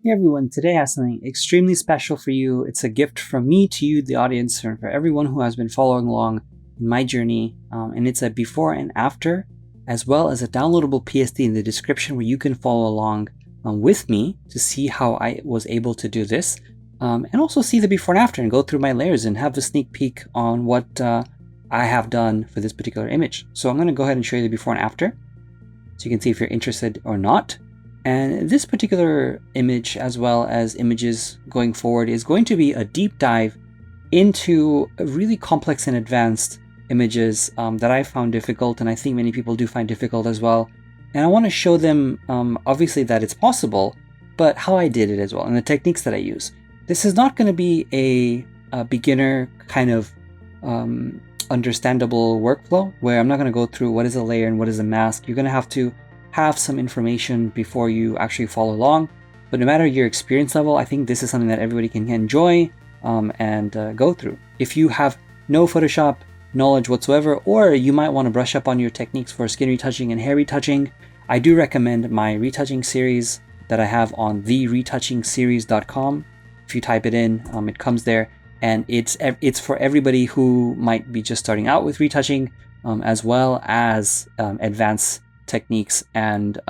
Hey everyone, today I have something extremely special for you. It's a gift from me to you, the audience, and for everyone who has been following along in my journey. And it's a before and after, as well as a downloadable PSD in the description where you can follow along with me to see how I was able to do this. And also see the before and after and go through my layers and have a sneak peek on what I have done for this particular image. So I'm going to go ahead and show you the before and after so you can see if you're interested or not. And this particular image, as well as images going forward, is going to be a deep dive into really complex and advanced images that I found difficult, and I think many people do find difficult as well. And I want to show them, obviously, that it's possible, but how I did it as well, and the techniques that I use. This is not going to be a beginner kind of understandable workflow where I'm not going to go through what is a layer and what is a mask. You're going to have to have some information before you actually follow along. But no matter your experience level, I think this is something that everybody can enjoy and go through. If you have no Photoshop knowledge whatsoever, or you might want to brush up on your techniques for skin retouching and hair retouching, I do recommend my retouching series that I have on theretouchingseries.com. If you type it in, it comes there, and it's for everybody who might be just starting out with retouching, as well as advanced techniques and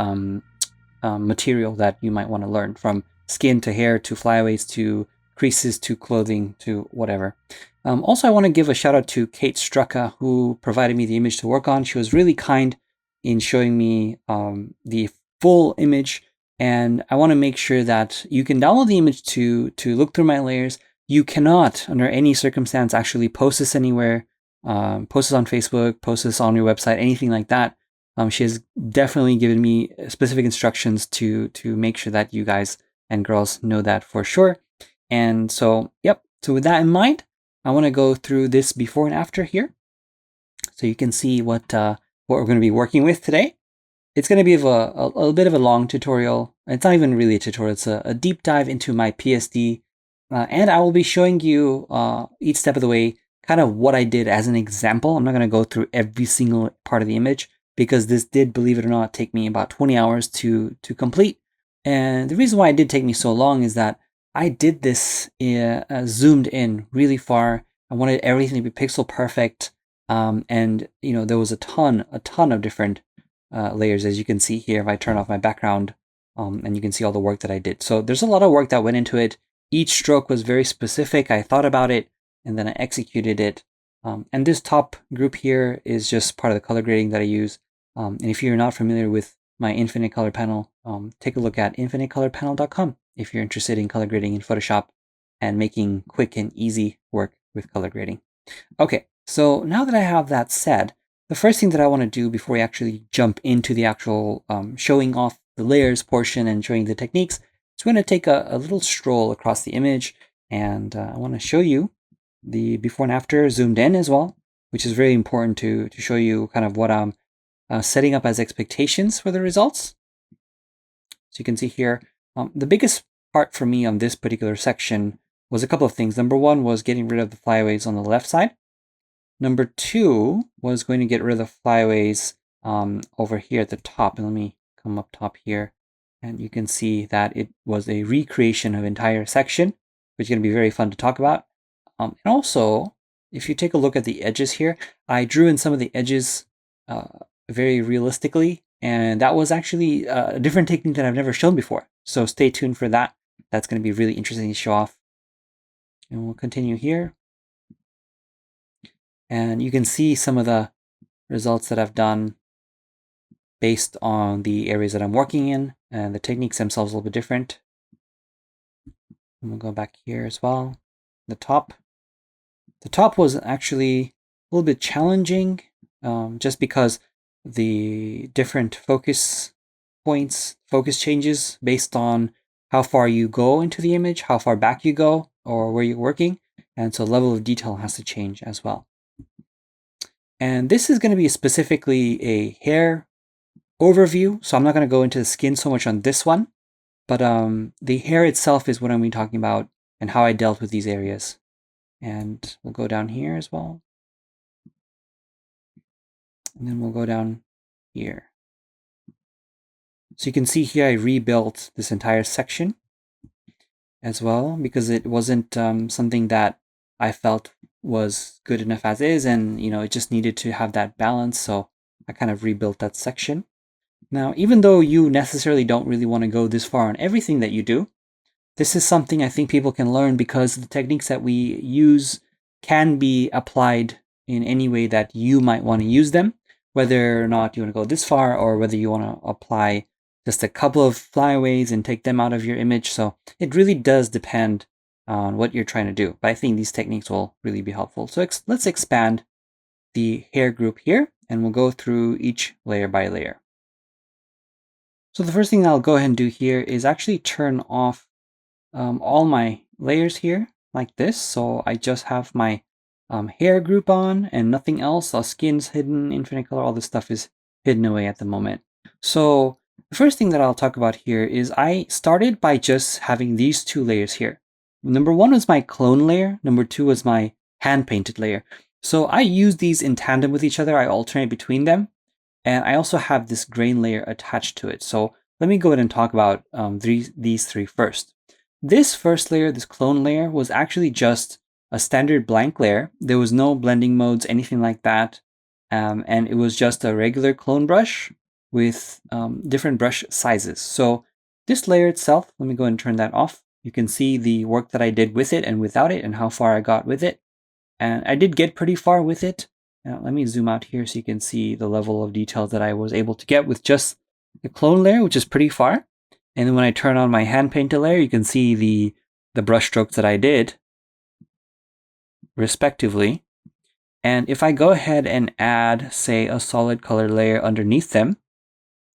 material that you might want to learn, from skin to hair to flyaways to creases to clothing to whatever. Also, I want to give a shout out to Kate Strucka, who provided me the image to work on. She was really kind in showing me the full image, and I want to make sure that you can download the image to look through my layers. You cannot, under any circumstance, actually post this anywhere, post this on Facebook, post this on your website, anything like that. She has definitely given me specific instructions to make sure that you guys and girls know that for sure. And so, yep. So with that in mind, I want to go through this before and after here, so you can see what we're going to be working with today. It's going to be a little bit of a long tutorial. It's not even really a tutorial. It's a deep dive into my PSD, and I will be showing you each step of the way, kind of what I did as an example. I'm not going to go through every single part of the image, because this did, believe it or not, take me about 20 hours to complete. And the reason why it did take me so long is that I did this zoomed in really far. I wanted everything to be pixel perfect. And there was a ton of different layers, as you can see here. If I turn off my background, and you can see all the work that I did. So there's a lot of work that went into it. Each stroke was very specific. I thought about it and then I executed it. And this top group here is just part of the color grading that I use. And if you're not familiar with my infinite color panel, take a look at infinitecolorpanel.com if you're interested in color grading in Photoshop and making quick and easy work with color grading. Okay, so now that I have that said, the first thing that I want to do before we actually jump into the actual showing off the layers portion and showing the techniques, is we're going to take a little stroll across the image, and I want to show you the before and after zoomed in as well, which is very important to show you kind of what I'm setting up as expectations for the results. So you can see here, the biggest part for me on this particular section was a couple of things. Number one was getting rid of the flyaways on the left side. Number two was going to get rid of the flyaways over here at the top. And let me come up top here, and you can see that it was a recreation of entire section, which is going to be very fun to talk about. And also, if you take a look at the edges here, I drew in some of the edges very realistically, and that was actually a different technique that I've never shown before. So stay tuned for that. That's going to be really interesting to show off. And we'll continue here. And you can see some of the results that I've done based on the areas that I'm working in, and the techniques themselves are a little bit different. And we'll go back here as well. The top was actually a little bit challenging, just because the different focus points, focus changes based on how far you go into the image, how far back you go, or where you're working. And so level of detail has to change as well. And this is going to be specifically a hair overview, so I'm not going to go into the skin so much on this one, but the hair itself is what I'm going to be talking about and how I dealt with these areas. And we'll go down here as well. And then we'll go down here. So you can see here I rebuilt this entire section. as well, because it wasn't something that I felt was good enough as is, and it just needed to have that balance. So I kind of rebuilt that section. Now, even though you necessarily don't really want to go this far on everything that you do, this is something I think people can learn, because the techniques that we use can be applied in any way that you might want to use them, whether or not you want to go this far or whether you want to apply just a couple of flyaways and take them out of your image. So it really does depend on what you're trying to do. But I think these techniques will really be helpful. So let's expand the hair group here, and we'll go through each layer by layer. So the first thing I'll go ahead and do here is actually turn off all my layers here like this. So I just have my hair group on and nothing else. The skin's hidden, infinite color, all this stuff is hidden away at the moment. So the first thing that I'll talk about here is I started by just having these two layers here. Number one was my clone layer. Number two was my hand painted layer. So I use these in tandem with each other. I alternate between them. And I also have this grain layer attached to it. So let me go ahead and talk about these three first. This first layer, this clone layer, was actually just a standard blank layer. There was no blending modes, anything like that. And it was just a regular clone brush with different brush sizes. So this layer itself, let me go and turn that off. You can see the work that I did with it and without it and how far I got with it. And I did get pretty far with it. Now, let me zoom out here so you can see the level of detail that I was able to get with just the clone layer, which is pretty far. And then when I turn on my hand painted layer, you can see the brush strokes that I did, respectively. And if I go ahead and add, say, a solid color layer underneath them,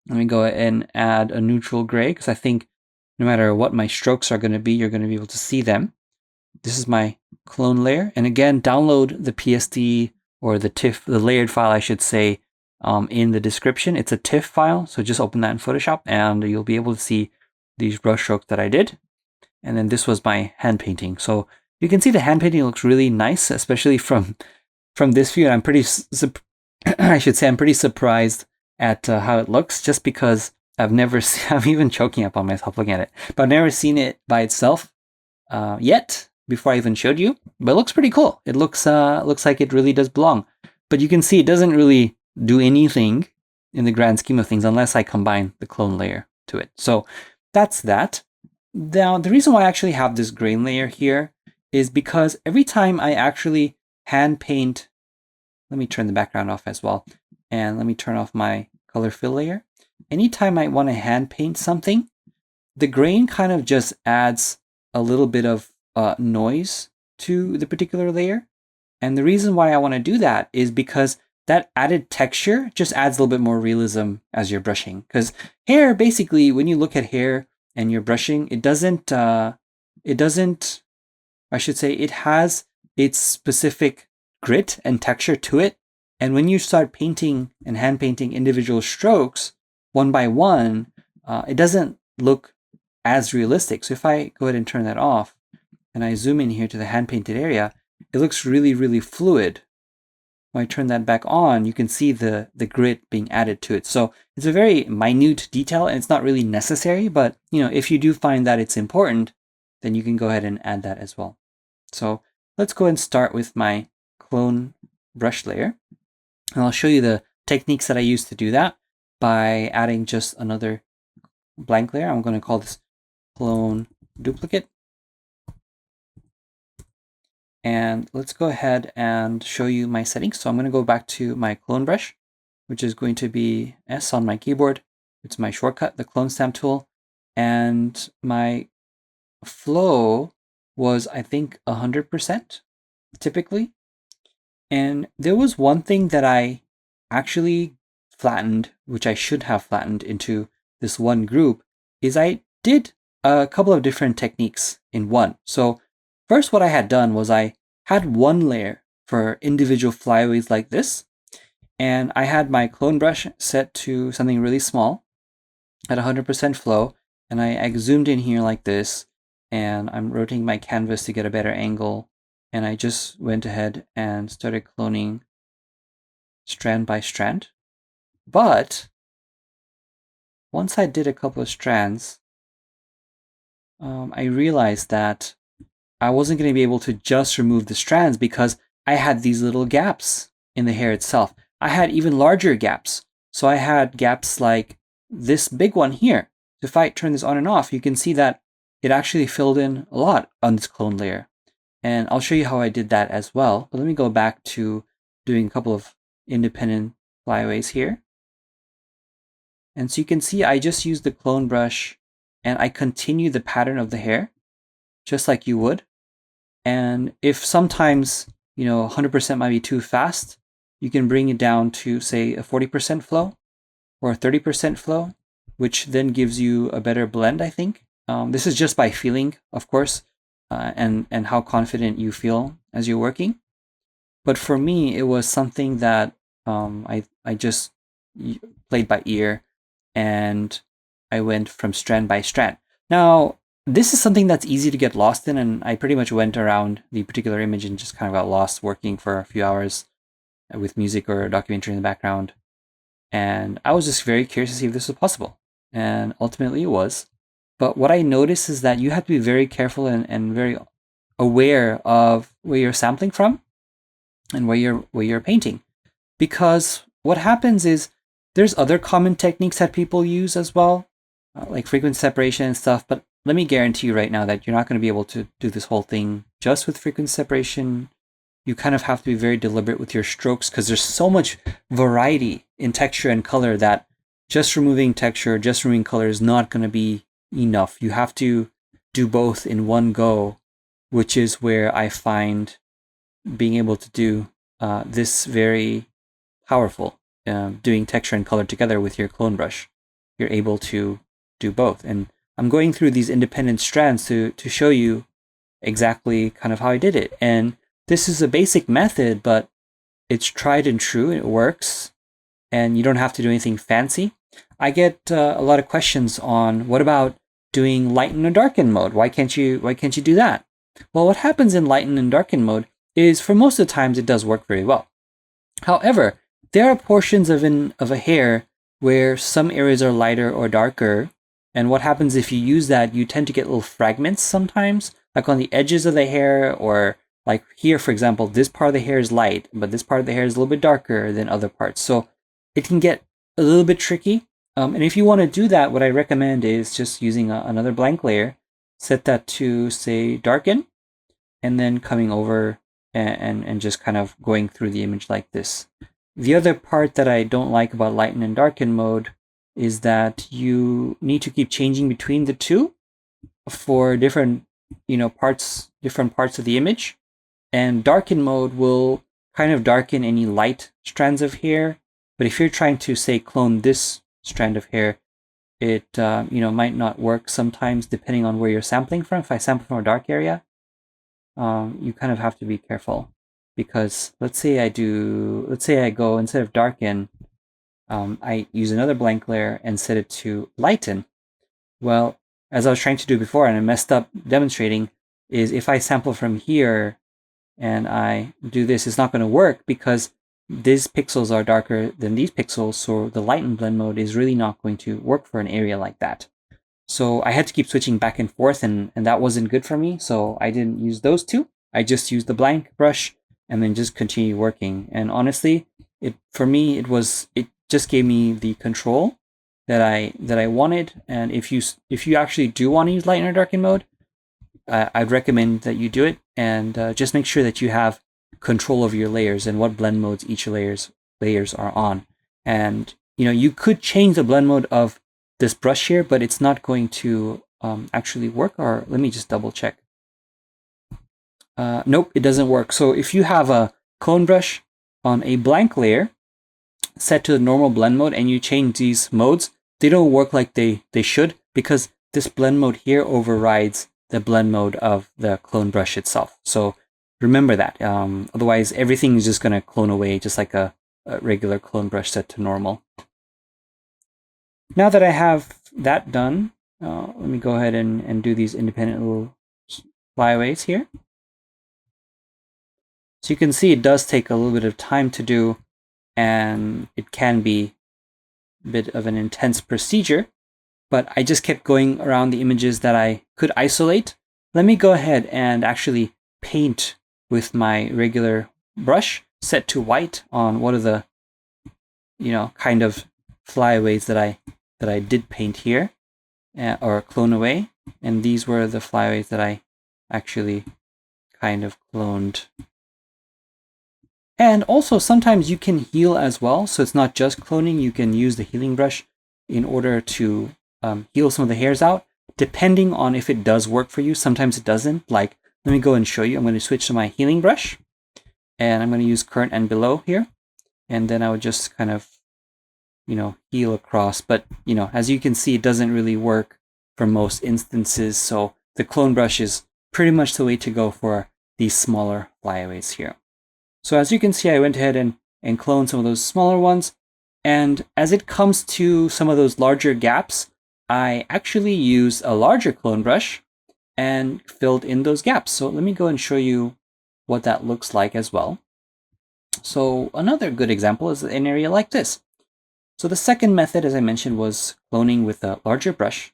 let me go ahead and add a neutral gray, because I think no matter what my strokes are going to be, you're going to be able to see them. This is my clone layer. And again, download the PSD or the tiff, the layered file, I should say, in the description. It's a tiff file, so just open that in Photoshop and you'll be able to see these brush strokes that I did. And then this was my hand painting. So you can see the hand painting looks really nice, especially from this view. And I'm pretty, I should say, I'm pretty surprised at how it looks, just because I've never seen, I'm even choking up on myself looking at it, but I've never seen it by itself yet before I even showed you. But it looks pretty cool. It looks like it really does belong. But you can see it doesn't really do anything in the grand scheme of things unless I combine the clone layer to it. So that's that. Now, the reason why I actually have this grain layer here is because every time I actually hand paint, let me turn the background off as well, and let me turn off my color fill layer. Anytime I want to hand paint something, the grain kind of just adds a little bit of noise to the particular layer. And the reason why I want to do that is because that added texture just adds a little bit more realism as you're brushing. Because hair, basically, when you look at hair and you're brushing, it doesn't, I should say, it has its specific grit and texture to it. And when you start painting and hand painting individual strokes one by one, it doesn't look as realistic. So if I go ahead and turn that off and I zoom in here to the hand painted area, it looks really, really fluid. When I turn that back on, you can see the grit being added to it. So it's a very minute detail and it's not really necessary, but if you do find that it's important, then you can go ahead and add that as well. So let's go and start with my clone brush layer. And I'll show you the techniques that I use to do that by adding just another blank layer. I'm going to call this clone duplicate. And let's go ahead and show you my settings. So I'm going to go back to my clone brush, which is going to be S on my keyboard. It's my shortcut, the clone stamp tool. And my flow was, I think, 100% typically. And there was one thing that I actually flattened, which I should have flattened into this one group, is I did a couple of different techniques in one. So first, what I had done was I had one layer for individual flyaways like this, and I had my clone brush set to something really small at 100% flow, and I zoomed in here like this, and I'm rotating my canvas to get a better angle, and I just went ahead and started cloning strand by strand. But once I did a couple of strands, I realized that I wasn't going to be able to just remove the strands because I had these little gaps in the hair itself. I had even larger gaps. So I had gaps like this big one here. If I turn this on and off, you can see that it actually filled in a lot on this clone layer. And I'll show you how I did that as well. But let me go back to doing a couple of independent flyaways here. And so you can see I just used the clone brush and I continue the pattern of the hair just like you would. And if sometimes, 100% might be too fast, you can bring it down to, say, a 40% flow or a 30% flow, which then gives you a better blend, I think. This is just by feeling, of course, and how confident you feel as you're working. But for me, it was something that I just played by ear, and I went from strand by strand. Now, this is something that's easy to get lost in, and I pretty much went around the particular image and just kind of got lost working for a few hours with music or a documentary in the background. And I was just very curious to see if this was possible. And ultimately it was. But what I noticed is that you have to be very careful and very aware of where you're sampling from and where you're painting. Because what happens is there's other common techniques that people use as well, like frequency separation and stuff, but let me guarantee you right now that you're not going to be able to do this whole thing just with frequency separation. You kind of have to be very deliberate with your strokes because there's so much variety in texture and color that just removing texture, just removing color is not going to be enough. You have to do both in one go, which is where I find being able to do this very powerful, doing texture and color together with your clone brush. You're able to do both. And I'm going through these independent strands to show you exactly kind of how I did it. And this is a basic method, but it's tried and true. It works, and you don't have to do anything fancy. I get a lot of questions on what about doing lighten and darken mode? Why can't you do that? Well, what happens in lighten and darken mode is for most of the times it does work very well. However, there are portions of a hair where some areas are lighter or darker, and what happens if you use that, you tend to get little fragments sometimes, like on the edges of the hair, or like here, for example, this part of the hair is light, but this part of the hair is a little bit darker than other parts. So it can get a little bit tricky. And if you want to do that, what I recommend is just using another blank layer, set that to, say, darken, and then coming over and just kind of going through the image like this. The other part that I don't like about lighten and darken mode is that you need to keep changing between the two for different, different parts of the image. And darken mode will kind of darken any light strands of hair. But if you're trying to, say, clone this strand of hair, it might not work sometimes depending on where you're sampling from. If I sample from a dark area, you kind of have to be careful, because let's say I go, instead of darken, I use another blank layer and set it to lighten. Well, as I was trying to do before and I messed up demonstrating, is if I sample from here and I do this, it's not going to work because these pixels are darker than these pixels, so the lighten blend mode is really not going to work for an area like that. So I had to keep switching back and forth, and that wasn't good for me, so I didn't use those two. I just used the blank brush and then just continue working. And honestly, it just gave me the control that I wanted. And if you actually do want to use lighten or darken mode, I'd recommend that you do it, and just make sure that you have control of your layers and what blend modes each layers are on. And you could change the blend mode of this brush here, but it's not going to actually work. Or let me just double check. Nope, it doesn't work. So if you have a clone brush on a blank layer set to the normal blend mode and you change these modes, they don't work like they should, because this blend mode here overrides the blend mode of the clone brush itself. So remember that. Otherwise, everything is just going to clone away, just like a regular clone brush set to normal. Now that I have that done, let me go ahead and do these independent little flyaways here. So you can see it does take a little bit of time to do, and it can be a bit of an intense procedure. but I just kept going around the images that I could isolate. Let me go ahead and actually paint with my regular brush set to white on one of the, kind of flyaways that I did paint here, or clone away. And these were the flyaways that I actually kind of cloned. And also sometimes you can heal as well. So it's not just cloning. You can use the healing brush in order to heal some of the hairs out, depending on if it does work for you. Sometimes it doesn't. Like, let me go and show you. I'm going to switch to my healing brush, and I'm going to use current and below here. And then I would just kind of, heal across. But, as you can see, it doesn't really work for most instances. So the clone brush is pretty much the way to go for these smaller flyaways here. So as you can see, I went ahead and cloned some of those smaller ones. And as it comes to some of those larger gaps, I actually used a larger clone brush and filled in those gaps. So let me go and show you what that looks like as well. So another good example is an area like this. So the second method, as I mentioned, was cloning with a larger brush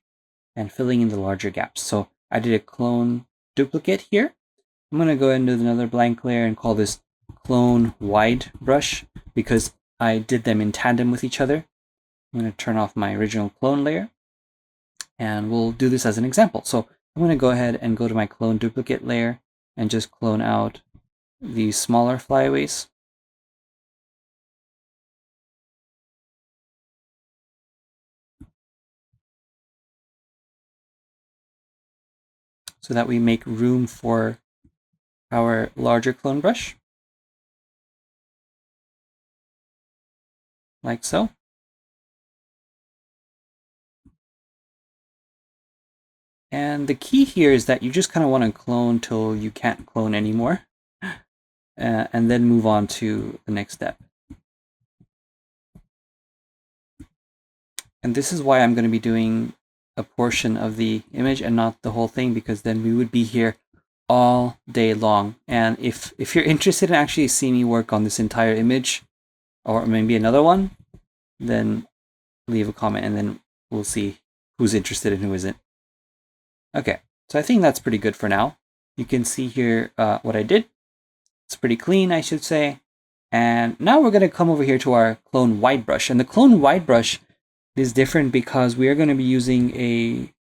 and filling in the larger gaps. So I did a clone duplicate here. I'm going to go ahead and do another blank layer and call this clone wide brush because I did them in tandem with each other. I'm going to turn off my original clone layer, and we'll do this as an example. So I'm going to go ahead and go to my clone duplicate layer and just clone out these smaller flyaways. So that we make room for our larger clone brush, like so. And the key here is that you just kind of want to clone till you can't clone anymore, and then move on to the next step. And this is why I'm going to be doing a portion of the image and not the whole thing, because then we would be here all day long. And if you're interested in actually seeing me work on this entire image, or maybe another one, then leave a comment and then we'll see who's interested and who isn't. Okay, so I think that's pretty good for now. You can see here what I did. It's pretty clean, I should say. And now we're going to come over here to our clone white brush. And the clone white brush is different because we are going to be using a,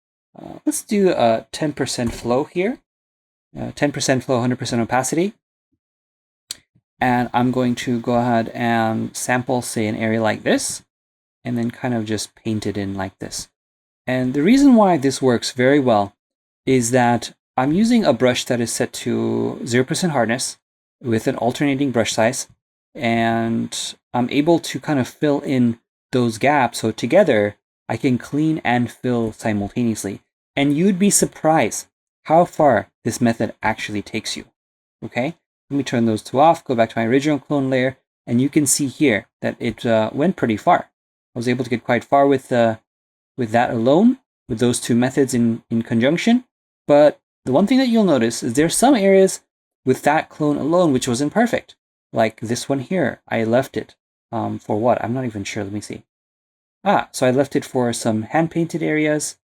let's do a 10% flow here. 10% flow, 100% opacity. And I'm going to go ahead and sample, say, an area like this, and then kind of just paint it in like this. And the reason why this works very well is that I'm using a brush that is set to 0% hardness with an alternating brush size, and I'm able to kind of fill in those gaps. So together, I can clean and fill simultaneously. And you'd be surprised how far this method actually takes you. Okay, let me turn those two off, go back to my original clone layer, and you can see here that it went pretty far. I was able to get quite far with that alone, with those two methods in conjunction. But the one thing that you'll notice is there's some areas with that clone alone which wasn't perfect. Like this one here, I left it for what? I'm not even sure. Let me see. So I left it for some hand-painted areas.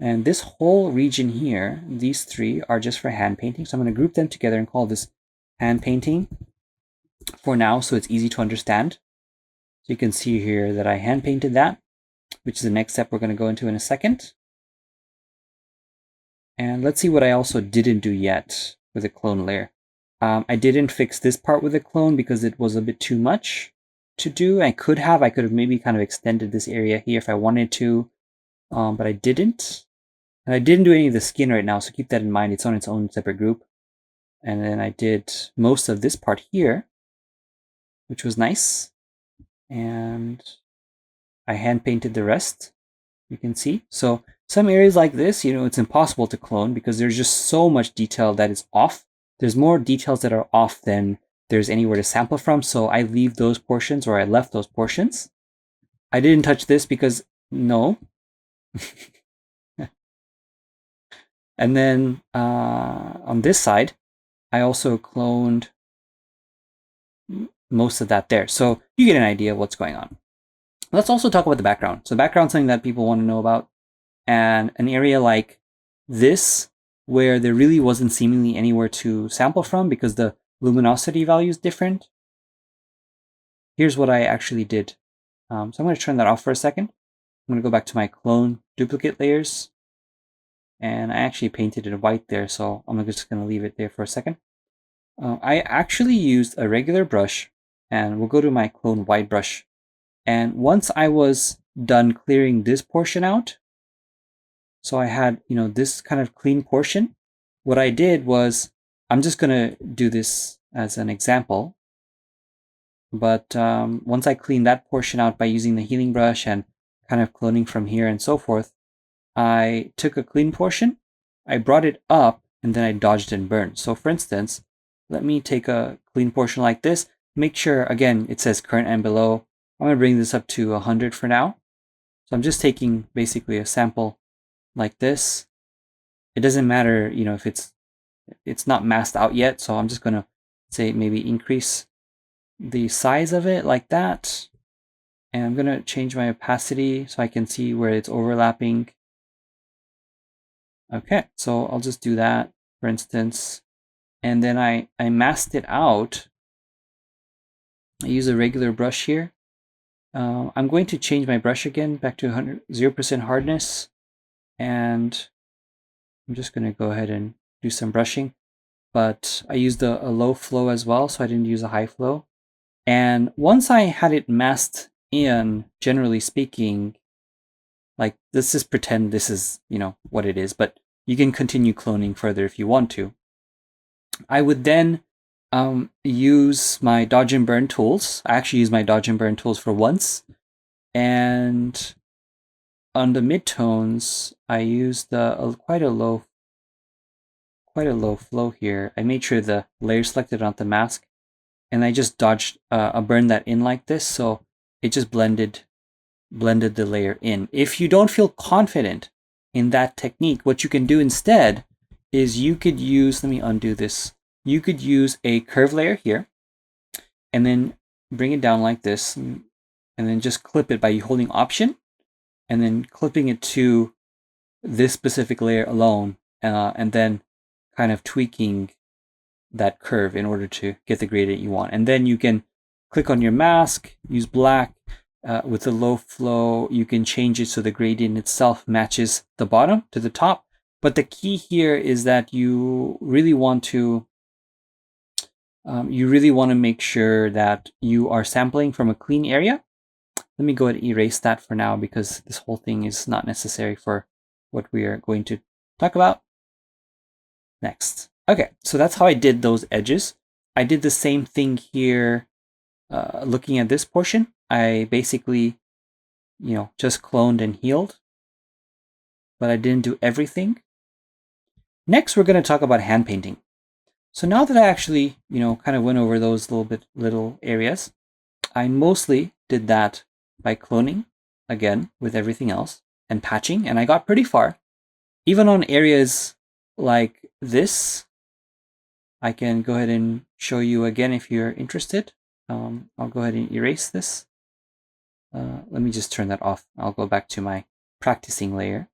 And this whole region here, these three are just for hand painting. So I'm going to group them together and call this hand painting for now, so it's easy to understand. So you can see here that I hand painted that, which is the next step we're going to go into in a second. And let's see what I also didn't do yet with the clone layer. I didn't fix this part with the clone because it was a bit too much to do. I could have maybe kind of extended this area here if I wanted to, but I didn't. And I didn't do any of the skin right now, so keep that in mind. It's on its own separate group. And then I did most of this part here, which was nice. And I hand painted the rest, you can see. So some areas like this, it's impossible to clone because there's just so much detail that is off. There's more details that are off than there's anywhere to sample from. So I leave those portions, or I left those portions. I didn't touch this because no. And then on this side, I also cloned most of that there. So you get an idea of what's going on. Let's also talk about the background. So the background is something that people want to know about. and an area like this, where there really wasn't seemingly anywhere to sample from because the luminosity value is different, here's what I actually did. So I'm going to turn that off for a second. I'm going to go back to my clone duplicate layers. And I actually painted it white there, so I'm just going to leave it there for a second. I actually used a regular brush, and we'll go to my clone white brush. And once I was done clearing this portion out, so I had, this kind of clean portion, what I did was, I'm just going to do this as an example. But once I cleaned that portion out by using the healing brush and kind of cloning from here and so forth, I took a clean portion, I brought it up, and then I dodged and burned. So for instance, let me take a clean portion like this. Make sure, again, it says current and below. I'm going to bring this up to 100 for now. So I'm just taking basically a sample like this. It doesn't matter, if it's not masked out yet. So I'm just going to say maybe increase the size of it like that. And I'm going to change my opacity so I can see where it's overlapping. Okay, so I'll just do that, for instance. And then I masked it out. I use a regular brush here. I'm going to change my brush again back to 0% hardness. And I'm just going to go ahead and do some brushing. But I used a low flow as well, so I didn't use a high flow. And once I had it masked in, generally speaking, like, let's just pretend this is, what it is, but you can continue cloning further if you want to. I would then use my dodge and burn tools. I actually use my dodge and burn tools for once. And on the midtones, I used quite a low flow here. I made sure the layer selected on the mask, and I just dodged burned that in like this, so it just blended the layer in. If you don't feel confident in that technique, what you can do instead is you could use, let me undo this. You could use a curve layer here and then bring it down like this and then just clip it by holding Option and then clipping it to this specific layer alone and then kind of tweaking that curve in order to get the gradient you want. And then you can click on your mask, use black. With the low flow, you can change it so the gradient itself matches the bottom to the top. But the key here is that you really want to make sure that you are sampling from a clean area. Let me go ahead and erase that for now because this whole thing is not necessary for what we are going to talk about next. Okay, so that's how I did those edges. I did the same thing here looking at this portion. I basically, just cloned and healed, but I didn't do everything. Next, we're going to talk about hand painting. So now that I actually, kind of went over those little areas, I mostly did that by cloning, again, with everything else, and patching, and I got pretty far. Even on areas like this, I can go ahead and show you again if you're interested. I'll go ahead and erase this. Let me just turn that off. I'll go back to my practicing layer,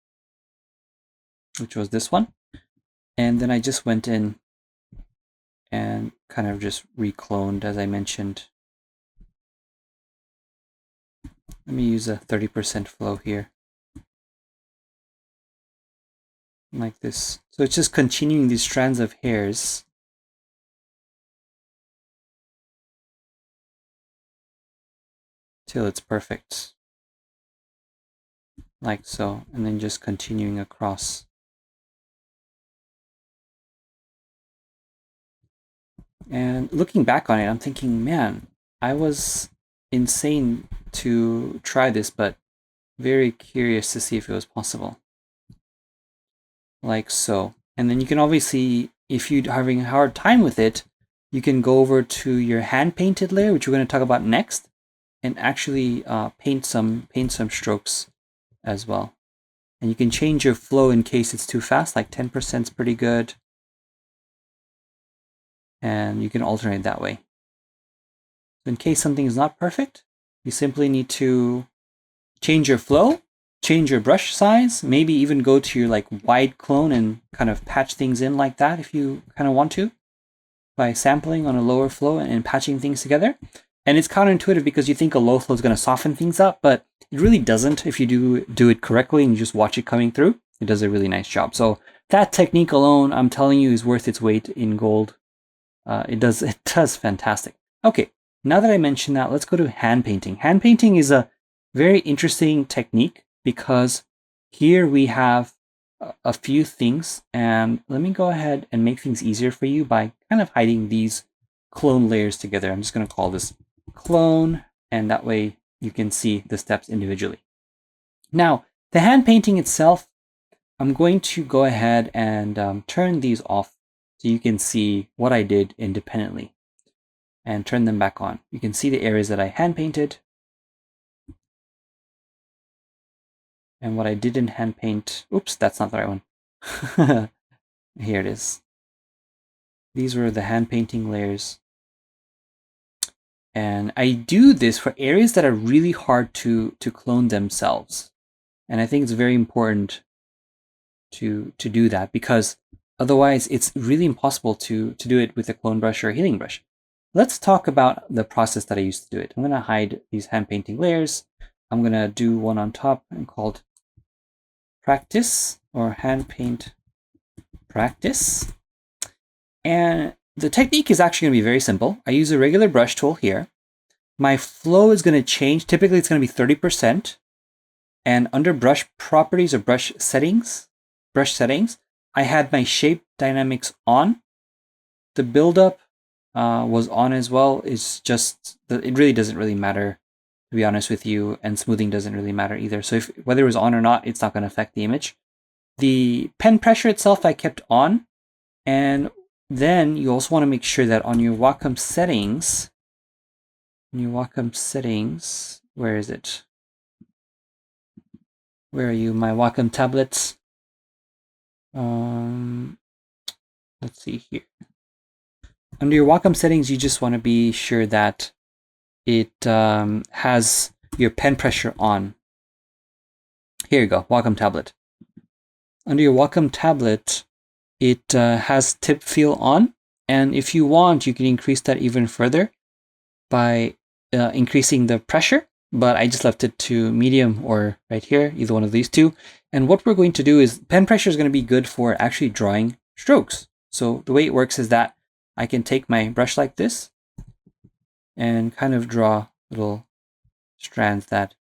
which was this one. And then I just went in and kind of just recloned, as I mentioned. Let me use a 30% flow here. Like this. So it's just continuing these strands of hairs. Till it's perfect. Like so. And then just continuing across. And looking back on it, I'm thinking, man, I was insane to try this, but very curious to see if it was possible. Like so. And then you can obviously, if you're having a hard time with it, you can go over to your hand painted layer, which we're going to talk about next, and actually paint some strokes as well. And you can change your flow in case it's too fast, like 10% is pretty good. And you can alternate that way. In case something is not perfect, you simply need to change your flow change your brush size, maybe even go to your like wide clone and kind of patch things in like that if you kind of want to, by sampling on a lower flow and patching things together. And it's counterintuitive because you think a low flow is going to soften things up, but it really doesn't if you do it correctly and you just watch it coming through. It does a really nice job. So that technique alone, I'm telling you, is worth its weight in gold. It does fantastic. Okay, now that I mentioned that, let's go to hand painting. Hand painting is a very interesting technique because here we have a few things, and let me go ahead and make things easier for you by kind of hiding these clone layers together. I'm just going to call this clone, and that way you can see the steps individually. Now, the hand painting itself, I'm going to go ahead and turn these off so you can see what I did independently and turn them back on. You can see the areas that I hand painted and what I didn't hand paint. Oops, that's not the right one. Here it is. These were the hand painting layers. And I do this for areas that are really hard to clone themselves. And I think it's very important to do that because otherwise it's really impossible to do it with a clone brush or a healing brush. Let's talk about the process that I used to do it. I'm going to hide these hand painting layers. I'm going to do one on top and called practice or hand paint practice. And the technique is actually going to be very simple. I use a regular brush tool here. My flow is going to change. Typically, it's going to be 30%. And under brush properties or brush settings, I had my shape dynamics on. The buildup was on as well. It's just, it really doesn't really matter, to be honest with you. And smoothing doesn't really matter either. So whether it was on or not, it's not going to affect the image. The pen pressure itself, I kept on. And then you also want to make sure that on your Wacom settings, where is it? Where are you? My Wacom tablets. Let's see here. Under your Wacom settings, you just want to be sure that it has your pen pressure on. Here you go, Wacom tablet. Under your Wacom tablet, it has tip feel on. And if you want, you can increase that even further by increasing the pressure. But I just left it to medium or right here, either one of these two. And what we're going to do is pen pressure is going to be good for actually drawing strokes. So the way it works is that I can take my brush like this and kind of draw little strands that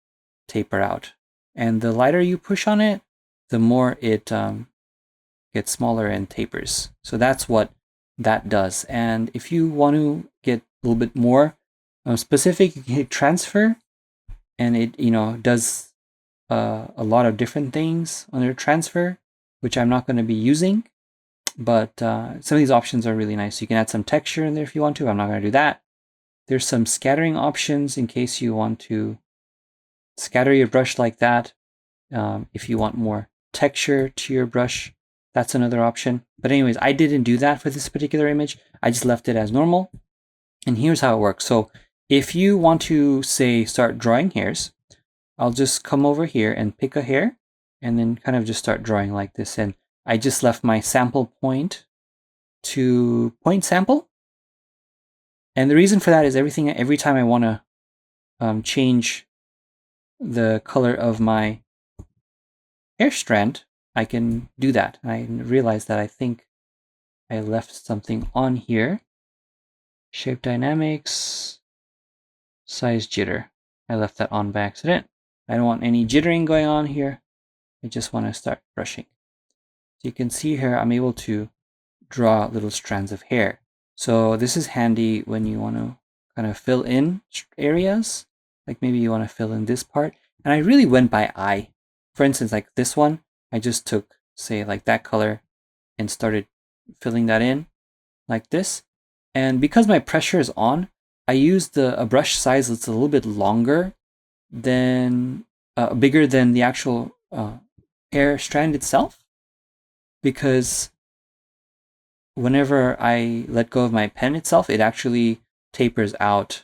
taper out. And the lighter you push on it, the more it gets smaller and tapers. So that's what that does. And if you want to get a little bit more specific, you can hit transfer, and it does a lot of different things under transfer, which I'm not going to be using. But some of these options are really nice. You can add some texture in there if you want to. I'm not going to do that. There's some scattering options in case you want to scatter your brush like that. If you want more texture to your brush, that's another option. But anyways, I didn't do that for this particular image. I just left it as normal. And here's how it works. So if you want to, say, start drawing hairs, I'll just come over here and pick a hair and then kind of just start drawing like this. And I just left my sample point to point sample. And the reason for that is every time I want to change the color of my hair strand, I can do that. And I realized that I think I left something on here. Shape dynamics, size jitter. I left that on by accident. I don't want any jittering going on here. I just want to start brushing. So you can see here, I'm able to draw little strands of hair. So this is handy when you want to kind of fill in areas. Like maybe you want to fill in this part. And I really went by eye. For instance, like this one, I just took, say, like that color and started filling that in like this. And because my pressure is on, I used a brush size that's a little bit longer than, bigger than the actual hair strand itself. Because whenever I let go of my pen itself, it actually tapers out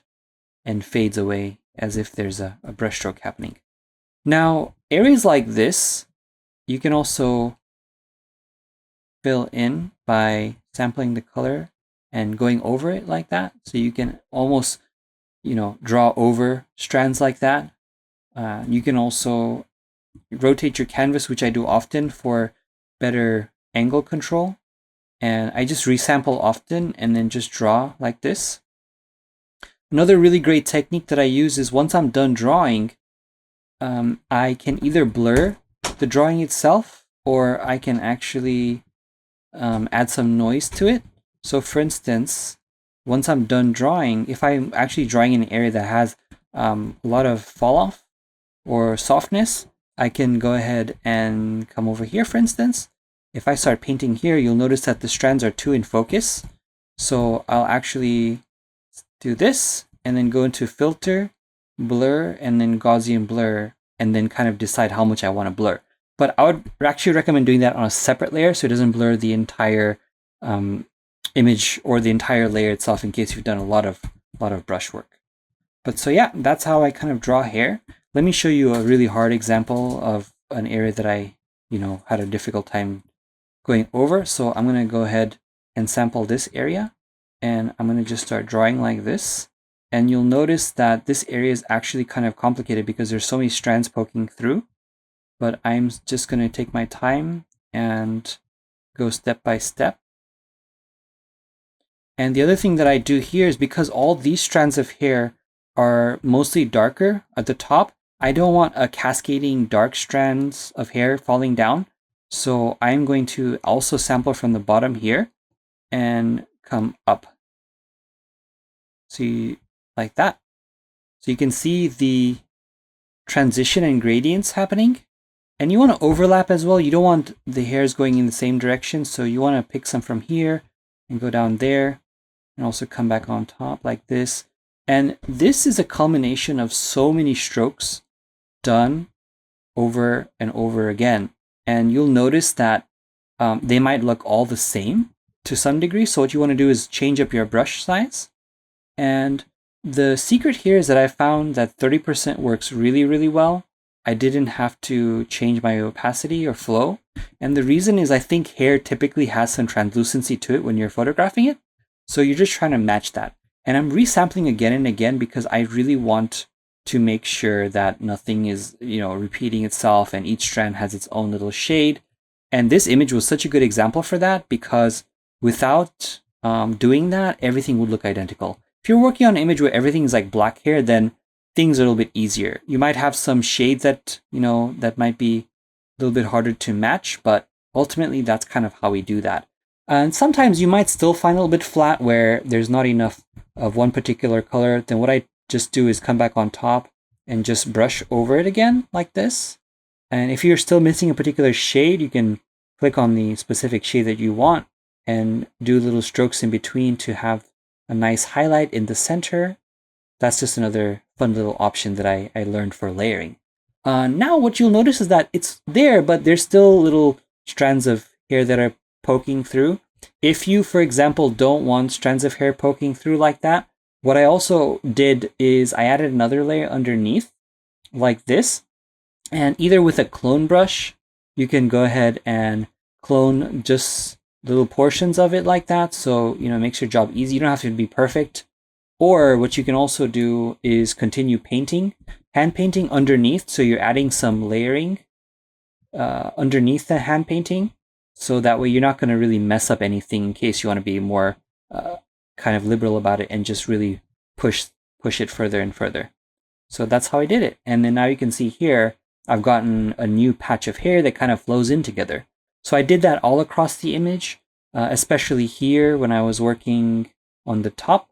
and fades away as if there's a brush stroke happening. Now, areas like this, you can also fill in by sampling the color and going over it like that. So you can almost, draw over strands like that. You can also rotate your canvas, which I do often for better angle control. And I just resample often and then just draw like this. Another really great technique that I use is once I'm done drawing, I can either blur the drawing itself or I can actually add some noise to it. So for instance, once I'm done drawing, if I'm actually drawing in an area that has a lot of fall off or softness, I can go ahead and come over here, for instance. If I start painting here, you'll notice that the strands are too in focus. So I'll actually do this and then go into filter, blur, and then Gaussian blur, and then kind of decide how much I want to blur. But I would actually recommend doing that on a separate layer so it doesn't blur the entire image or the entire layer itself in case you've done a lot of brush work. But so yeah, that's how I kind of draw hair. Let me show you a really hard example of an area that I, had a difficult time going over. So I'm going to go ahead and sample this area, and I'm going to just start drawing like this. And you'll notice that this area is actually kind of complicated because there's so many strands poking through. But I'm just going to take my time and go step by step. And the other thing that I do here is because all these strands of hair are mostly darker at the top, I don't want a cascading dark strands of hair falling down. So I'm going to also sample from the bottom here and come up. See, like that. So you can see the transition and gradients happening. And you want to overlap as well. You don't want the hairs going in the same direction. So you want to pick some from here and go down there and also come back on top like this. And this is a culmination of so many strokes done over and over again. And you'll notice that they might look all the same to some degree. So what you want to do is change up your brush size. And the secret here is that I found that 30% works really, really well. I didn't have to change my opacity or flow. And the reason is I think hair typically has some translucency to it when you're photographing it. So you're just trying to match that. And I'm resampling again and again because I really want to make sure that nothing is, repeating itself and each strand has its own little shade. And this image was such a good example for that because without doing that, everything would look identical. If you're working on an image where everything is like black hair, then things are a little bit easier. You might have some shades that, that might be a little bit harder to match, but ultimately that's kind of how we do that. And sometimes you might still find a little bit flat where there's not enough of one particular color. Then what I just do is come back on top and just brush over it again like this. And if you're still missing a particular shade, you can click on the specific shade that you want and do little strokes in between to have a nice highlight in the center. That's just another fun little option that I learned for layering. Now what you'll notice is that it's there, but there's still little strands of hair that are poking through. If you, for example, don't want strands of hair poking through like that, what I also did is I added another layer underneath like this. And either with a clone brush, you can go ahead and clone just little portions of it like that. So, it makes your job easy. You don't have to be perfect. Or what you can also do is continue painting, hand painting underneath. So you're adding some layering underneath the hand painting. So that way you're not going to really mess up anything in case you want to be more kind of liberal about it and just really push it further and further. So that's how I did it. And then now you can see here, I've gotten a new patch of hair that kind of flows in together. So I did that all across the image, especially here when I was working on the top.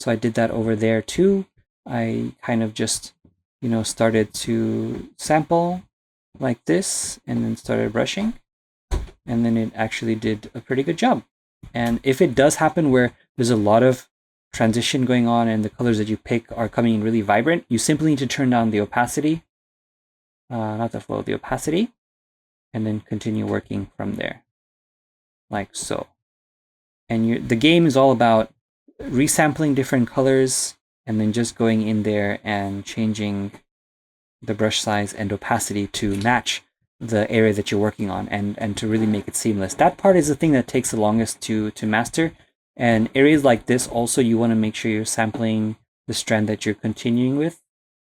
So I did that over there too. I kind of just, started to sample like this and then started brushing. And then it actually did a pretty good job. And if it does happen where there's a lot of transition going on and the colors that you pick are coming in really vibrant, you simply need to turn down the opacity, not the flow, the opacity, and then continue working from there, like so. And the game is all about resampling different colors and then just going in there and changing the brush size and opacity to match the area that you're working on, and to really make it seamless. That part is the thing that takes the longest to master. And areas like this also, you want to make sure you're sampling the strand that you're continuing with,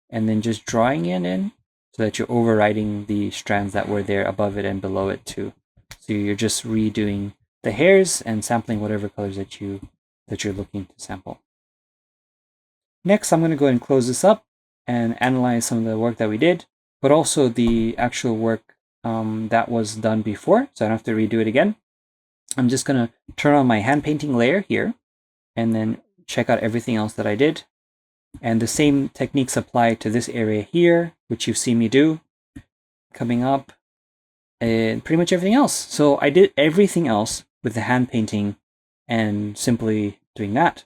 and then just drawing it in so that you're overriding the strands that were there above it and below it too. So you're just redoing the hairs and sampling whatever colors that you're looking to sample. Next, I'm going to go ahead and close this up and analyze some of the work that we did, but also the actual work that was done before, so I don't have to redo it again. I'm just going to turn on my hand painting layer here and then check out everything else that I did. And the same techniques apply to this area here, which you've seen me do coming up, and pretty much everything else. So I did everything else with the hand painting and simply doing that.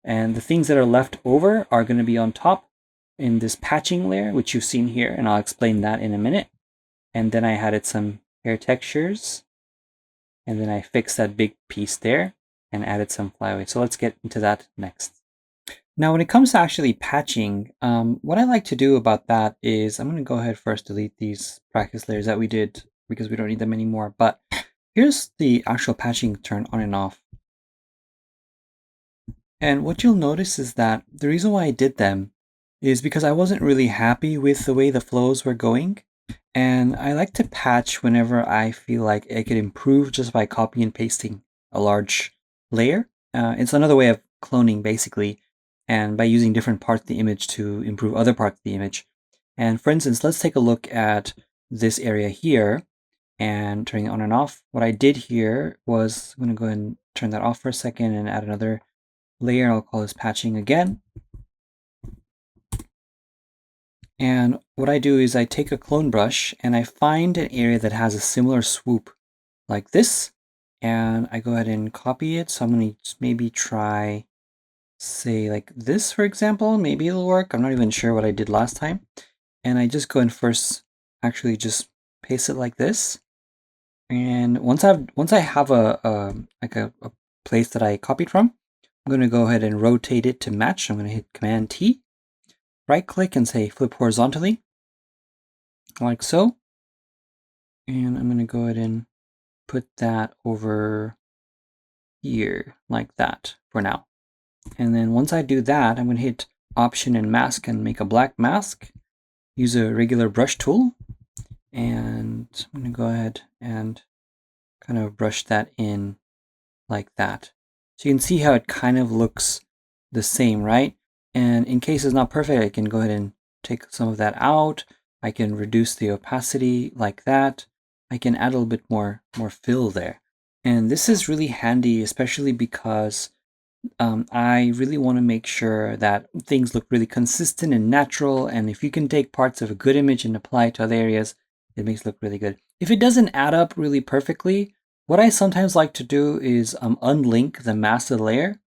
And the things that are left over are going to be on top in this patching layer, which you've seen here, and I'll explain that in a minute. And then I added some hair textures, and then I fixed that big piece there and added some flyaway. So let's get into that next. Now, when it comes to actually patching, what I like to do about that is I'm going to go ahead first, delete these practice layers that we did because we don't need them anymore. But here's the actual patching turn on and off. And what you'll notice is that the reason why I did them is because I wasn't really happy with the way the flows were going. And I like to patch whenever I feel like I could improve just by copy and pasting a large layer. It's another way of cloning, basically, and by using different parts of the image to improve other parts of the image. And for instance, let's take a look at this area here and turning it on and off. What I did here was I'm going to go ahead and turn that off for a second and add another layer. I'll call this patching again. And what I do is I take a clone brush and I find an area that has a similar swoop like this, and I go ahead and copy it. So I'm going to maybe try, say, like this, for example. Maybe it'll work. I'm not even sure what I did last time. And I just go and first actually just paste it like this. And once I have a place that I copied from, I'm going to go ahead and rotate it to match. I'm going to hit Command T, right click and say flip horizontally, like so. And I'm going to go ahead and put that over here like that for now. And then once I do that, I'm going to hit Option and Mask and make a black mask. Use a regular brush tool. And I'm going to go ahead and kind of brush that in like that. So you can see how it kind of looks the same, right? And in case it's not perfect, I can go ahead and take some of that out. I can reduce the opacity like that. I can add a little bit more fill there. And this is really handy, especially because I really want to make sure that things look really consistent and natural. And if you can take parts of a good image and apply it to other areas, it makes it look really good. If it doesn't add up really perfectly, what I sometimes like to do is unlink the mask of the layer.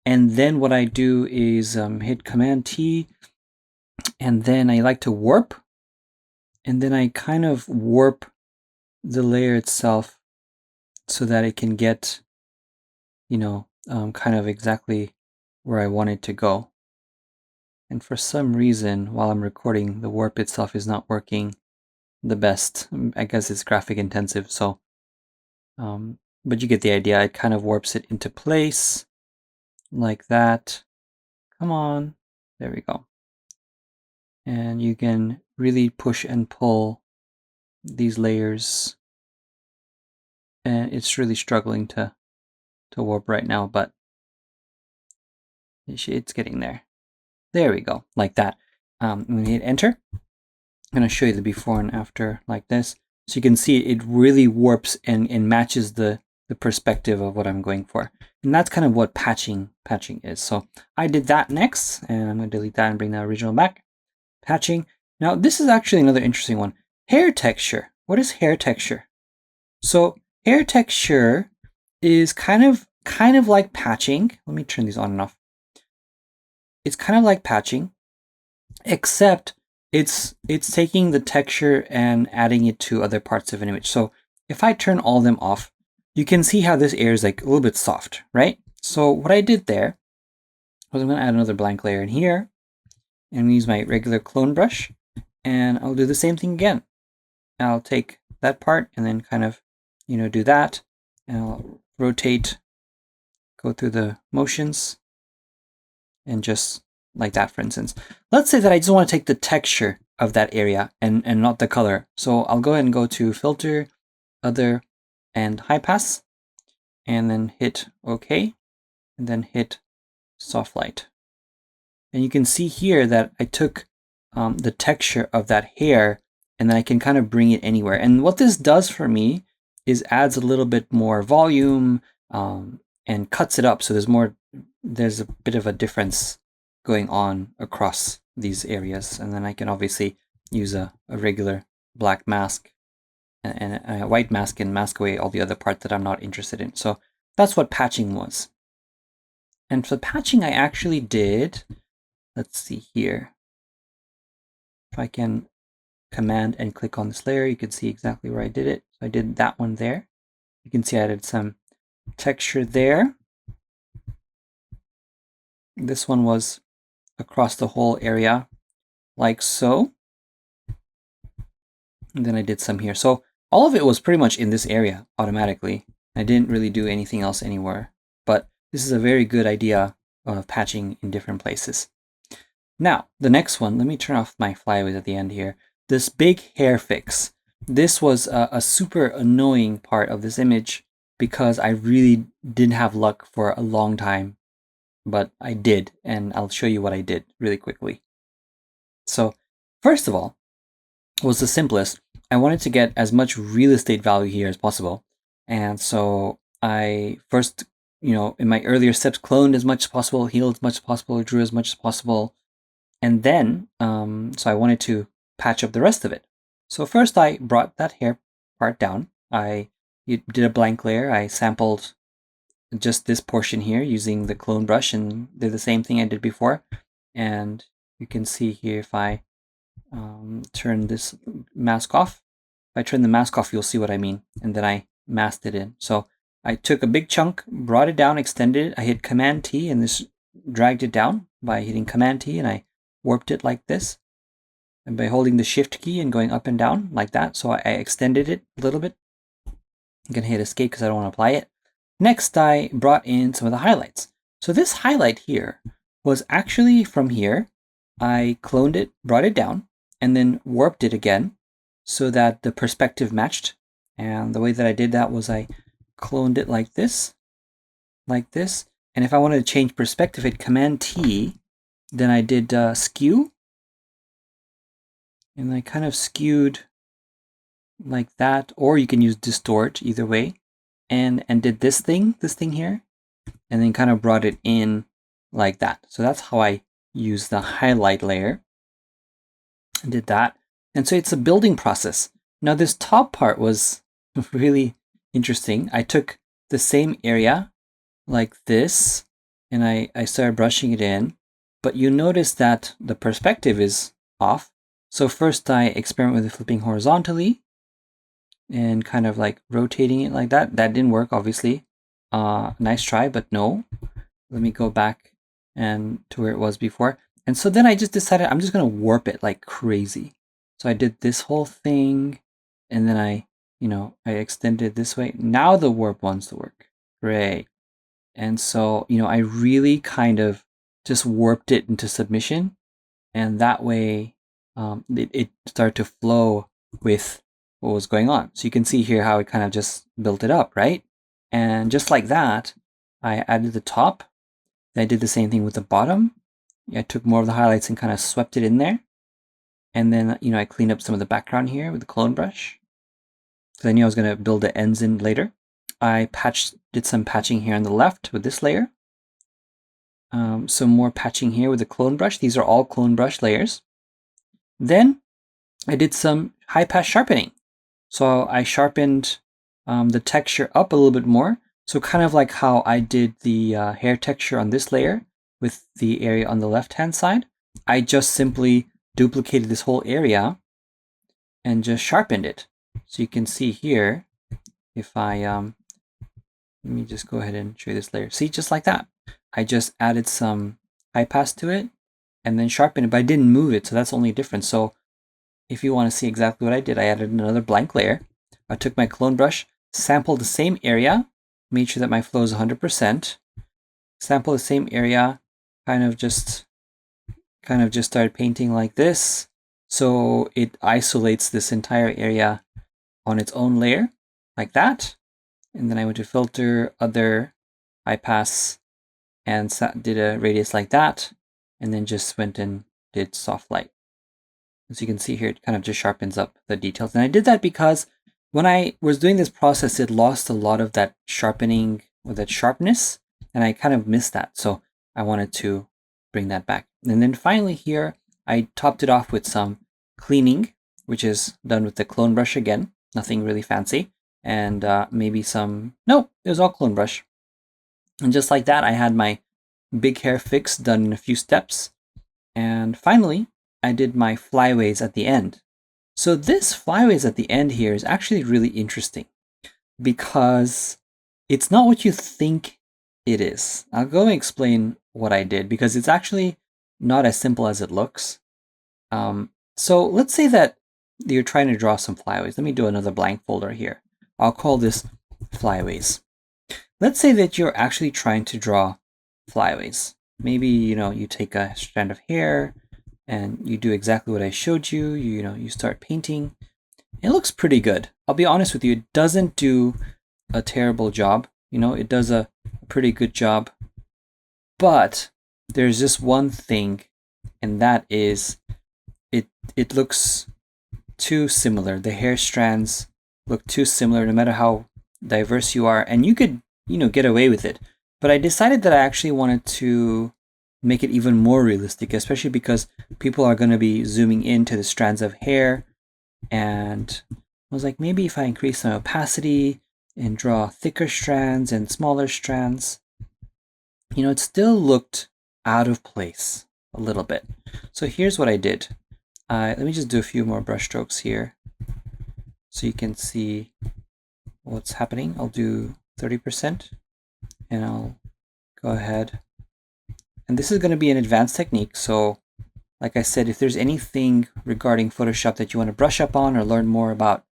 And then what I do is hit Command T, and then I like to warp. And then I kind of warp the layer itself so that it can get, kind of exactly where I want it to go. And for some reason, while I'm recording, the warp itself is not working the best. I guess it's graphic intensive, so, but you get the idea. It kind of warps it into place like that. Come on, there we go. And you can really push and pull these layers. And it's really struggling to warp right now, but it's getting there. There we go, like that. I'm going to hit enter. I'm going to show you the before and after like this. So you can see it really warps and matches the perspective of what I'm going for. And that's kind of what patching is. So I did that next, and I'm going to delete that and bring the original back. Patching. Now this is actually another interesting one. Hair texture. What is hair texture? So hair texture is kind of like patching. Let me turn these on and off. It's kind of like patching, except it's taking the texture and adding it to other parts of an image. So if I turn all of them off, you can see how this area is like a little bit soft, right? So what I did there was I'm going to add another blank layer in here, and use my regular clone brush, And I'll do the same thing again. I'll take that part and then kind of, do that. And I'll rotate, go through the motions, and just like that, for instance. Let's say that I just want to take the texture of that area and not the color. So I'll go ahead and go to Filter, Other, and High Pass, and then hit OK, and then hit Soft Light. And you can see here that I took the texture of that hair, and then I can kind of bring it anywhere. And what this does for me is adds a little bit more volume and cuts it up. So there's a bit of a difference going on across these areas. And then I can obviously use a regular black mask and a white mask and mask away all the other parts that I'm not interested in. So that's what patching was. And for patching, I actually did, let's see here. If I can Command and click on this layer, you can see exactly where I did it. So I did that one there. You can see I added some texture there. This one was across the whole area, like so. And then I did some here. So all of it was pretty much in this area automatically. I didn't really do anything else anywhere. But this is a very good idea of patching in different places. Now, the next one, let me turn off my flyaways at the end here. This big hair fix. This was a super annoying part of this image because I really didn't have luck for a long time, but I did, and I'll show you what I did really quickly. So first of all, was the simplest. I wanted to get as much real estate value here as possible. And so I first, in my earlier steps, cloned as much as possible, healed as much as possible, drew as much as possible. And then, so I wanted to patch up the rest of it. So first I brought that hair part down. I did a blank layer. I sampled just this portion here using the clone brush and did the same thing I did before. And you can see here if I turn this mask off. If I turn the mask off, you'll see what I mean. And then I masked it in. So I took a big chunk, brought it down, extended it. I hit Command T and this dragged it down by hitting Command T, and I warped it like this. And by holding the Shift key and going up and down like that. So I extended it a little bit. I'm going to hit Escape because I don't want to apply it. Next, I brought in some of the highlights. So this highlight here was actually from here. I cloned it, brought it down, and then warped it again so that the perspective matched. And the way that I did that was I cloned it like this. And if I wanted to change perspective, hit Command T. Then I did skew. And I kind of skewed like that, or you can use distort, either way. And did this thing here, and then kind of brought it in like that. So that's how I use the highlight layer. I did that. And so it's a building process. Now this top part was really interesting. I took the same area like this, and I started brushing it in, but you notice that the perspective is off. So first I experiment with flipping horizontally and kind of like rotating it like that. That didn't work, obviously. Nice try, but no. Let me go back and to where it was before. And so then I just decided I'm just going to warp it like crazy. So I did this whole thing, and then I extended this way. Now the warp wants to work. Great. And so, I really kind of just warped it into submission, and that way it started to flow with what was going on. So you can see here how it kind of just built it up, right? And just like that, I added the top. Then I did the same thing with the bottom. I took more of the highlights and kind of swept it in there. And then, I cleaned up some of the background here with the clone brush. So I knew I was going to build the ends in later. I did some patching here on the left with this layer. Some more patching here with the clone brush. These are all clone brush layers. Then I did some high pass sharpening. So I sharpened the texture up a little bit more. So kind of like how I did the hair texture on this layer with the area on the left-hand side. I just simply duplicated this whole area and just sharpened it. So you can see here, if I, let me just go ahead and show you this layer. See, just like that. I just added some high pass to it and then sharpened it, but I didn't move it. So that's the only difference. So if you want to see exactly what I did, I added another blank layer. I took my clone brush, sampled the same area, made sure that my flow is 100%, sample the same area, kind of just started painting like this. So it isolates this entire area on its own layer, like that. And then I went to filter, other, high pass, and did a radius like that. And then just went and did soft light. As you can see here, it kind of just sharpens up the details. And I did that because when I was doing this process, it lost a lot of that sharpening or that sharpness, and I kind of missed that. So I wanted to bring that back. And then finally here, I topped it off with some cleaning, which is done with the clone brush again, nothing really fancy. And maybe some, nope, it was all clone brush. And just like that, I had my big hair fix done in a few steps. And finally, I did my flyaways at the end. So this flyaways at the end here is actually really interesting because it's not what you think it is. I'll go and explain what I did because it's actually not as simple as it looks. So let's say that you're trying to draw some flyaways. Let me do another blank folder here. I'll call this flyaways. Let's say that you're actually trying to draw flyaways. Maybe, you take a strand of hair and you do exactly what I showed you. You start painting. It looks pretty good. I'll be honest with you, it doesn't do a terrible job. It does a pretty good job. But there's just one thing, and that is it looks too similar. The hair strands look too similar no matter how diverse you are, and you could, get away with it. But I decided that I actually wanted to make it even more realistic, especially because people are going to be zooming into the strands of hair. And I was like, maybe if I increase some opacity and draw thicker strands and smaller strands, it still looked out of place a little bit. So here's what I did. Let me just do a few more brush strokes here so you can see what's happening. I'll do 30% and I'll go ahead. And this is going to be an advanced technique. So like I said, if there's anything regarding Photoshop that you want to brush up on or learn more about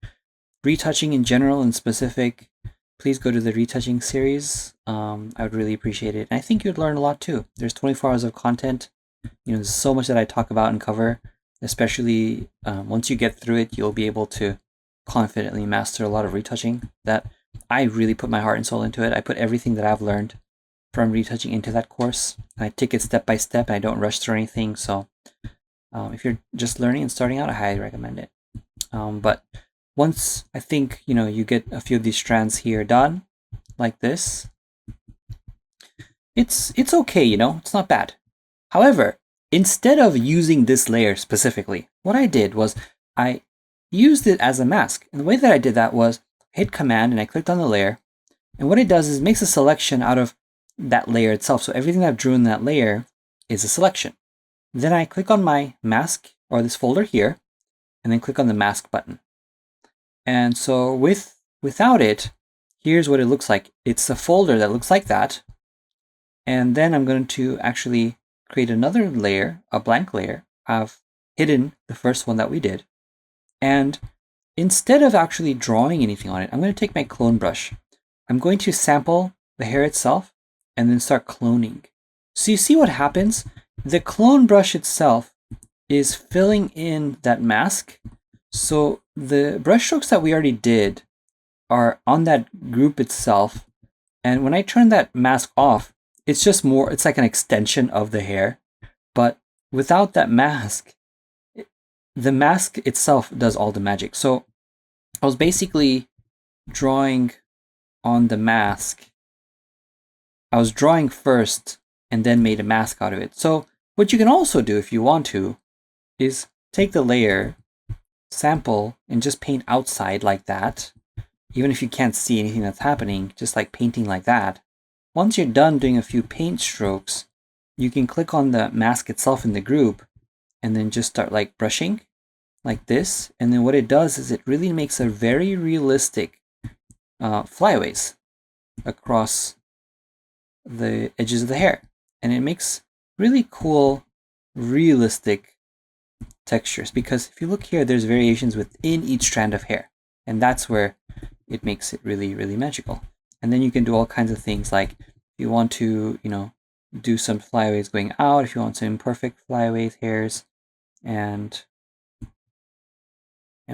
retouching in general and specific, please go to the retouching series. I would really appreciate it. And I think you'd learn a lot too. There's 24 hours of content. There's so much that I talk about and cover, especially once you get through it, you'll be able to confidently master a lot of retouching that I really put my heart and soul into it. I put everything that I've learned from retouching into that course. I take it step by step and I don't rush through anything. So if you're just learning and starting out, I highly recommend it. But once I think, you get a few of these strands here done like this, it's okay, it's not bad. However, instead of using this layer specifically, what I did was I used it as a mask. And the way that I did that was hit Command and I clicked on the layer. And what it does is it makes a selection out of that layer itself. So everything that I've drew in that layer is a selection. Then I click on my mask or this folder here, and then click on the mask button. And so without it, here's what it looks like. It's a folder that looks like that. And then I'm going to actually create another layer, a blank layer. I've hidden the first one that we did. And instead of actually drawing anything on it, I'm going to take my clone brush. I'm going to sample the hair itself and then start cloning. So you see what happens? The clone brush itself is filling in that mask. So the brush strokes that we already did are on that group itself. And when I turn that mask off, it's just more, it's like an extension of the hair. But without that mask, the mask itself does all the magic. So I was basically drawing on the mask. I was drawing first and then made a mask out of it. So what you can also do if you want to is take the layer, sample, and just paint outside like that. Even if you can't see anything that's happening, just like painting like that. Once you're done doing a few paint strokes, you can click on the mask itself in the group and then just start like brushing like this. And then what it does is it really makes a very realistic flyaways across the edges of the hair. And it makes really cool, realistic textures, because if you look here, there's variations within each strand of hair, and that's where it makes it really, really magical. And then you can do all kinds of things, like if you want to, do some flyaways going out, if you want some imperfect flyaways hairs, and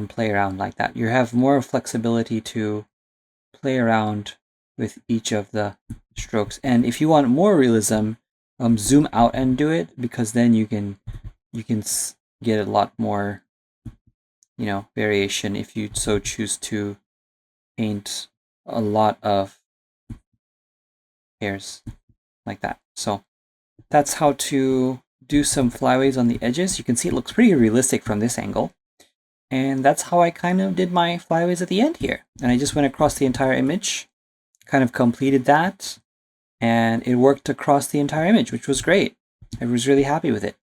play around like that. You have more flexibility to play around with each of the strokes. And if you want more realism, zoom out and do it, because then you can get a lot more variation if you so choose to paint a lot of hairs like that. So that's how to do some flyaways on the edges. You can see it looks pretty realistic from this angle. And that's how I kind of did my flyaways at the end here. And I just went across the entire image, kind of completed that, and it worked across the entire image, which was great. I was really happy with it.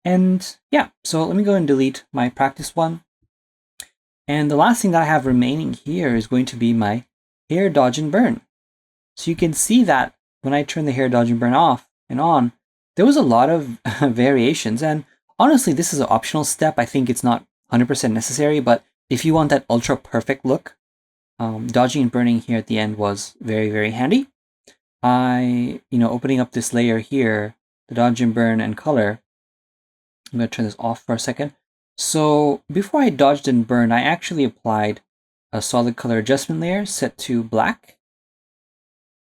And yeah, so let me go and delete my practice one. And the last thing that I have remaining here is going to be my hair dodge and burn. So you can see that when I turn the hair dodge and burn off and on, there was a lot of variations. And honestly, this is an optional step. I think it's not 100% necessary, but if you want that ultra perfect look, dodging and burning here at the end was very, very handy. Opening up this layer here, the dodge and burn and color, I'm going to turn this off for a second. So before I dodged and burned, I actually applied a solid color adjustment layer set to black.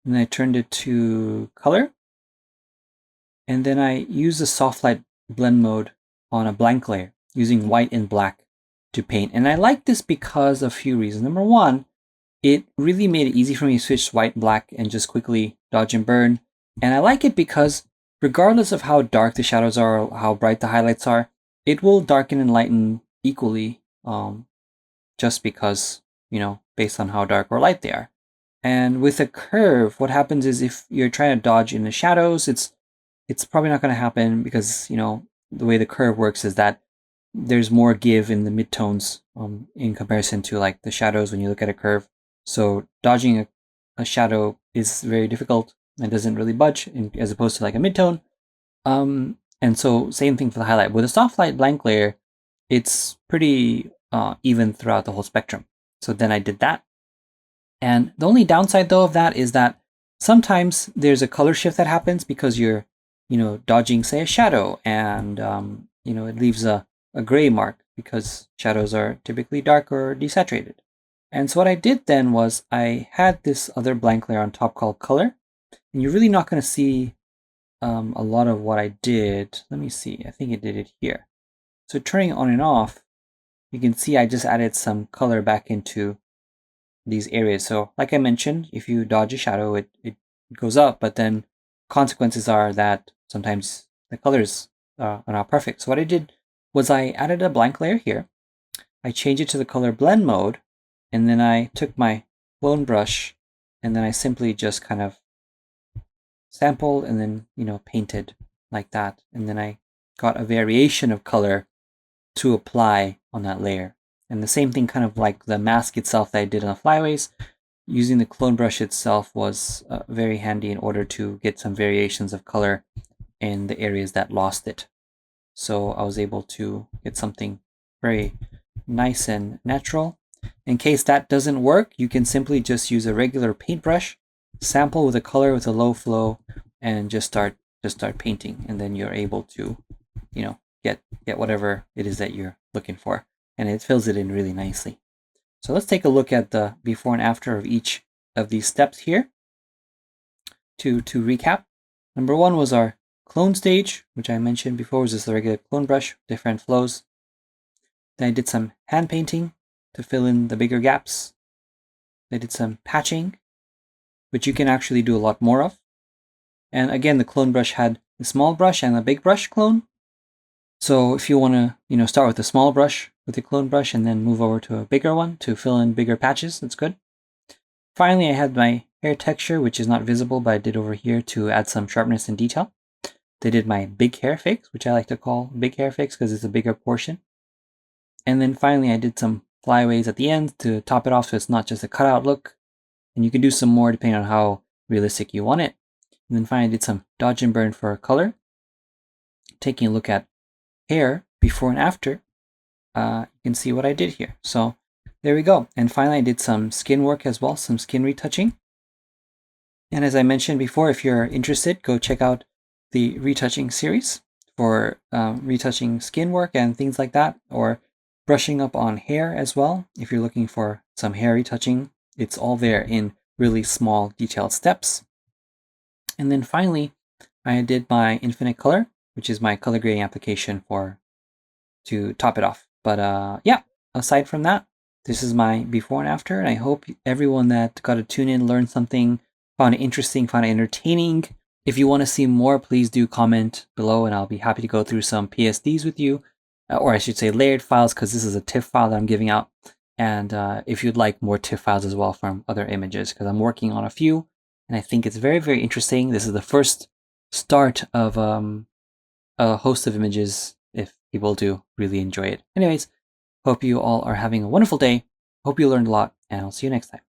And then I turned it to color. And then I used the soft light blend mode on a blank layer, using white and black to paint. And I like this because of a few reasons. Number one, it really made it easy for me to switch white, black, and just quickly dodge and burn. And I like it because regardless of how dark the shadows are or how bright the highlights are, it will darken and lighten equally, just because, based on how dark or light they are. And with a curve, what happens is if you're trying to dodge in the shadows, it's probably not going to happen, because, the way the curve works is that there's more give in the midtones in comparison to like the shadows when you look at a curve. So dodging a shadow is very difficult and doesn't really budge as opposed to like a midtone. And so same thing for the highlight. With a soft light blank layer, it's pretty even throughout the whole spectrum. So then I did that. And the only downside though of that is that sometimes there's a color shift that happens because you're, dodging, say, a shadow, and it leaves a gray mark because shadows are typically dark or desaturated. And so what I did then was I had this other blank layer on top called color, and you're really not going to see a lot of what I did. Let me see, I think I did it here. So turning on and off, you can see I just added some color back into these areas. So like I mentioned, if you dodge a shadow, it goes up, but then consequences are that sometimes the colors are not perfect. So what I did was I added a blank layer here. I changed it to the color blend mode, and then I took my clone brush, and then I simply just kind of sampled and then, painted like that. And then I got a variation of color to apply on that layer. And the same thing kind of like the mask itself that I did on the flyaways, using the clone brush itself was very handy in order to get some variations of color in the areas that lost it. So I was able to get something very nice and natural. In case that doesn't work, you can simply just use a regular paintbrush, sample with a color with a low flow, and just start painting, and then you're able to, get whatever it is that you're looking for, and it fills it in really nicely. So let's take a look at the before and after of each of these steps here. To recap, number one was our clone stage, which I mentioned before was just the regular clone brush, different flows. Then I did some hand painting to fill in the bigger gaps. I did some patching, which you can actually do a lot more of. And again, the clone brush had the small brush and the big brush clone. So if you want to, start with a small brush with your clone brush and then move over to a bigger one to fill in bigger patches, that's good. Finally, I had my hair texture, which is not visible, but I did over here to add some sharpness and detail. They did my big hair fix, which I like to call big hair fix because it's a bigger portion. And then finally, I did some flyaways at the end to top it off so it's not just a cutout look. And you can do some more depending on how realistic you want it. And then finally, I did some dodge and burn for color, taking a look at hair before and after, you can see what I did here. So there we go. And finally, I did some skin work as well, some skin retouching. And as I mentioned before, if you're interested, go check out the retouching series for retouching skin work and things like that, or brushing up on hair as well. If you're looking for some hair retouching, it's all there in really small detailed steps. And then finally, I did my infinite color, which is my color grading application to top it off. But yeah, aside from that, this is my before and after, and I hope everyone that got to tune in learned something, found it interesting, found it entertaining. If you want to see more, please do comment below, and I'll be happy to go through some PSDs with you, or I should say layered files, because this is a TIFF file that I'm giving out. And if you'd like more TIFF files as well from other images, because I'm working on a few, and I think it's very, very interesting. This is the first start of a host of images, if people do really enjoy it. Anyways, hope you all are having a wonderful day. Hope you learned a lot, and I'll see you next time.